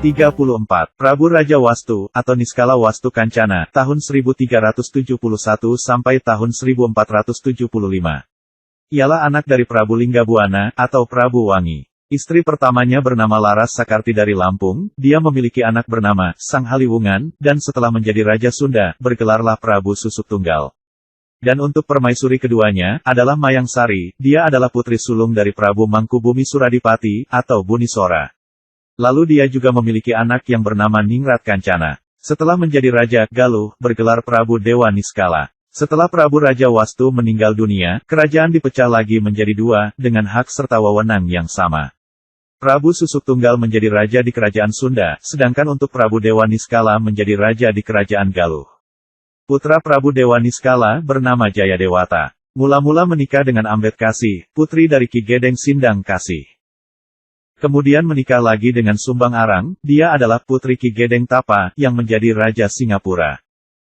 34. Prabu Raja Wastu, atau Niskala Wastu Kancana, tahun 1371 sampai tahun 1475. Ialah anak dari Prabu Linggabuana, atau Prabu Wangi. Istri pertamanya bernama Laras Sakarti dari Lampung, dia memiliki anak bernama Sang Haliwungan, dan setelah menjadi Raja Sunda, bergelarlah Prabu Susuk Tunggal. Dan untuk permaisuri keduanya, adalah Mayang Sari, dia adalah putri sulung dari Prabu Mangkubumi Suradipati, atau Bunisora. Lalu dia juga memiliki anak yang bernama Ningrat Kancana. Setelah menjadi Raja Galuh, bergelar Prabu Dewa Niskala. Setelah Prabu Raja Wastu meninggal dunia, kerajaan dipecah lagi menjadi dua, dengan hak serta wewenang yang sama. Prabu Susuk Tunggal menjadi raja di Kerajaan Sunda, sedangkan untuk Prabu Dewa Niskala menjadi raja di Kerajaan Galuh. Putra Prabu Dewa Niskala bernama Jayadewata. Mula-mula menikah dengan Ambetkasi, putri dari Ki Gedeng Sindang Kasih. Kemudian menikah lagi dengan Sumbang Arang, dia adalah putri Ki Gedeng Tapa, yang menjadi Raja Singapura.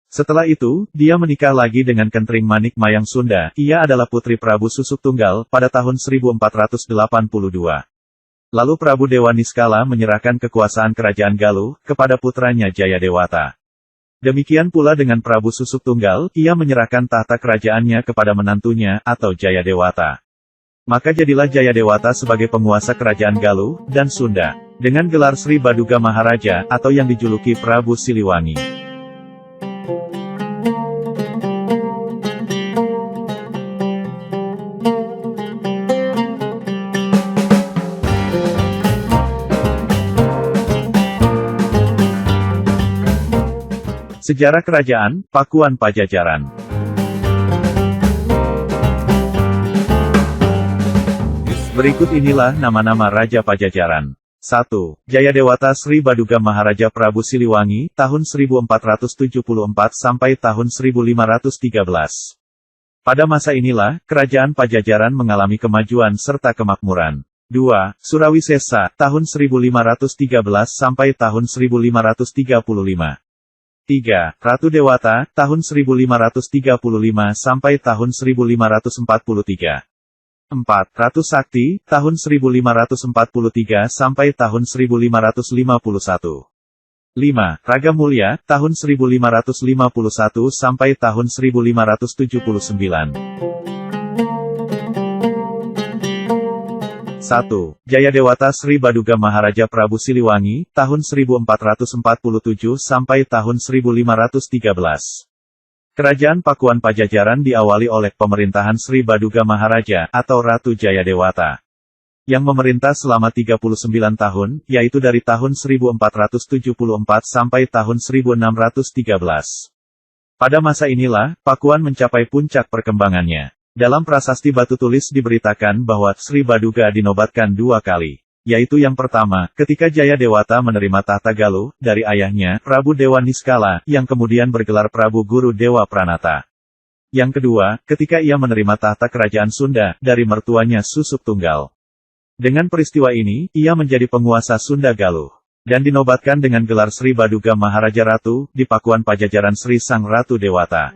Setelah itu, dia menikah lagi dengan Kentring Manik Mayang Sunda, ia adalah putri Prabu Susuk Tunggal, pada tahun 1482. Lalu Prabu Dewa Niskala menyerahkan kekuasaan Kerajaan Galuh, kepada putranya Jayadewata. Demikian pula dengan Prabu Susuk Tunggal, ia menyerahkan tahta kerajaannya kepada menantunya, atau Jayadewata. Maka jadilah Jayadewata sebagai penguasa Kerajaan Galuh, dan Sunda, dengan gelar Sri Baduga Maharaja, atau yang dijuluki Prabu Siliwangi. Sejarah Kerajaan, Pakuan Pajajaran. Berikut inilah nama-nama Raja Pajajaran. 1. Jayadewata Sri Baduga Maharaja Prabu Siliwangi, tahun 1474 sampai tahun 1513. Pada masa inilah, Kerajaan Pajajaran mengalami kemajuan serta kemakmuran. 2. Surawisesa, tahun 1513 sampai tahun 1535. 3. Ratu Dewata, tahun 1535 sampai tahun 1543. 4. Ratu Sakti, tahun 1543 sampai tahun 1551. 5. Raga Mulya, tahun 1551 sampai tahun 1579. 1. Jayadewata Sri Baduga Maharaja Prabu Siliwangi, tahun 1447 sampai tahun 1513. Kerajaan Pakuan Pajajaran diawali oleh pemerintahan Sri Baduga Maharaja, atau Ratu Jayadewata, yang memerintah selama 39 tahun, yaitu dari tahun 1474 sampai tahun 1613. Pada masa inilah, Pakuan mencapai puncak perkembangannya. Dalam prasasti batu tulis diberitakan bahwa Sri Baduga dinobatkan 2 kali. Yaitu yang pertama, ketika Jayadewata menerima tahta Galuh, dari ayahnya, Prabu Dewa Niskala, yang kemudian bergelar Prabu Guru Dewa Pranata. Yang kedua, ketika ia menerima tahta Kerajaan Sunda, dari mertuanya Susuk Tunggal. Dengan peristiwa ini, ia menjadi penguasa Sunda Galuh. Dan dinobatkan dengan gelar Sri Baduga Maharaja Ratu, di Pakuan Pajajaran Sri Sang Ratu Dewata.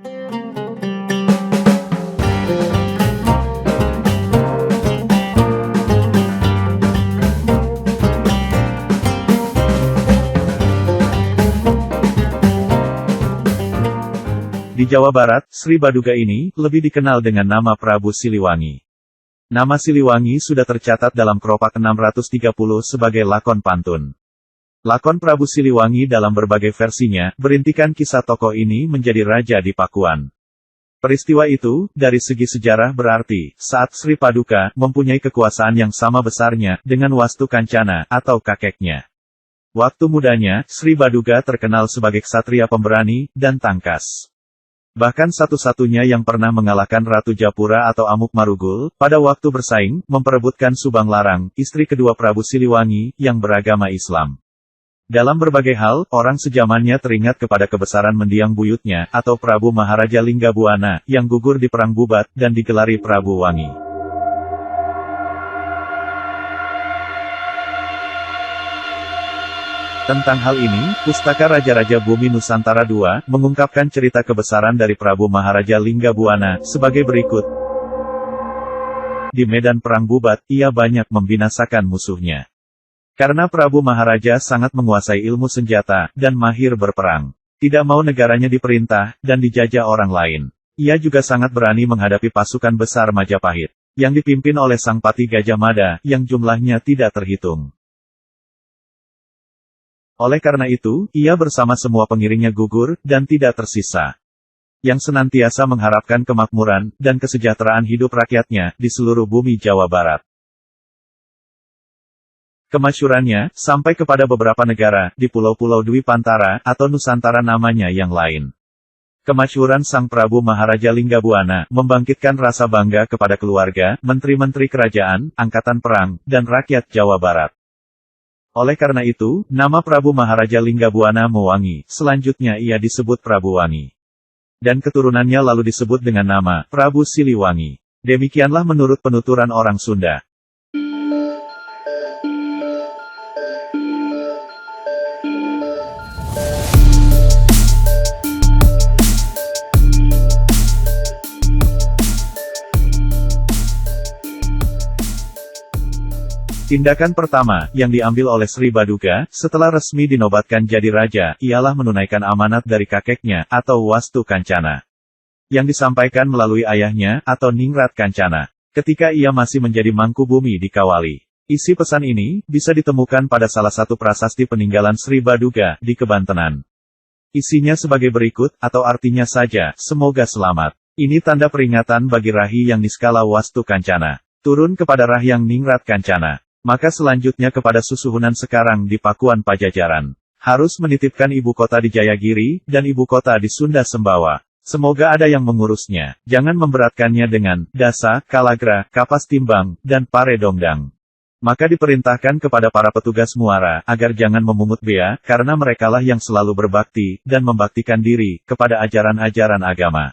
Di Jawa Barat, Sri Baduga ini, lebih dikenal dengan nama Prabu Siliwangi. Nama Siliwangi sudah tercatat dalam Kropak 630 sebagai lakon pantun. Lakon Prabu Siliwangi dalam berbagai versinya, berintikan kisah tokoh ini menjadi raja di Pakuan. Peristiwa itu, dari segi sejarah berarti, saat Sri Paduka, mempunyai kekuasaan yang sama besarnya, dengan Wastu Kancana, atau kakeknya. Waktu mudanya, Sri Baduga terkenal sebagai ksatria pemberani, dan tangkas. Bahkan satu-satunya yang pernah mengalahkan Ratu Japura atau Amuk Marugul, pada waktu bersaing, memperebutkan Subang Larang, istri kedua Prabu Siliwangi, yang beragama Islam. Dalam berbagai hal, orang sejamannya teringat kepada kebesaran mendiang buyutnya, atau Prabu Maharaja Linggabuana, yang gugur di Perang Bubat, dan digelari Prabu Wangi. Tentang hal ini, Pustaka Raja-Raja Bumi Nusantara II, mengungkapkan cerita kebesaran dari Prabu Maharaja Linggabuana, sebagai berikut. Di medan Perang Bubat, ia banyak membinasakan musuhnya. Karena Prabu Maharaja sangat menguasai ilmu senjata, dan mahir berperang. Tidak mau negaranya diperintah, dan dijajah orang lain. Ia juga sangat berani menghadapi pasukan besar Majapahit, yang dipimpin oleh Sang Pati Gajah Mada, yang jumlahnya tidak terhitung. Oleh karena itu, ia bersama semua pengiringnya gugur, dan tidak tersisa. Yang senantiasa mengharapkan kemakmuran, dan kesejahteraan hidup rakyatnya, di seluruh bumi Jawa Barat. Kemasyhurannya, sampai kepada beberapa negara, di pulau-pulau Dwi Pantara, atau Nusantara namanya yang lain. Kemasyhuran Sang Prabu Maharaja Linggabuana, membangkitkan rasa bangga kepada keluarga, menteri-menteri kerajaan, angkatan perang, dan rakyat Jawa Barat. Oleh karena itu, nama Prabu Maharaja Linggabuana mewangi, selanjutnya ia disebut Prabu Wangi. Dan keturunannya lalu disebut dengan nama, Prabu Siliwangi. Demikianlah menurut penuturan orang Sunda. Tindakan pertama, yang diambil oleh Sri Baduga, setelah resmi dinobatkan jadi raja, ialah menunaikan amanat dari kakeknya, atau Wastu Kancana. Yang disampaikan melalui ayahnya, atau Ningrat Kancana. Ketika ia masih menjadi Mangkubumi di Kawali. Isi pesan ini, bisa ditemukan pada salah satu prasasti peninggalan Sri Baduga, di Kebantenan. Isinya sebagai berikut, atau artinya saja, semoga selamat. Ini tanda peringatan bagi Rahi yang Niskala Wastu Kancana. Turun kepada Rahyang Ningrat Kancana. Maka selanjutnya kepada Susuhunan sekarang di Pakuan Pajajaran. Harus menitipkan ibu kota di Jayagiri, dan ibu kota di Sunda Sembawa. Semoga ada yang mengurusnya. Jangan memberatkannya dengan dasa, kalagra, kapas timbang, dan pare dongdang. Maka diperintahkan kepada para petugas muara, agar jangan memungut bea, karena merekalah yang selalu berbakti, dan membaktikan diri, kepada ajaran-ajaran agama.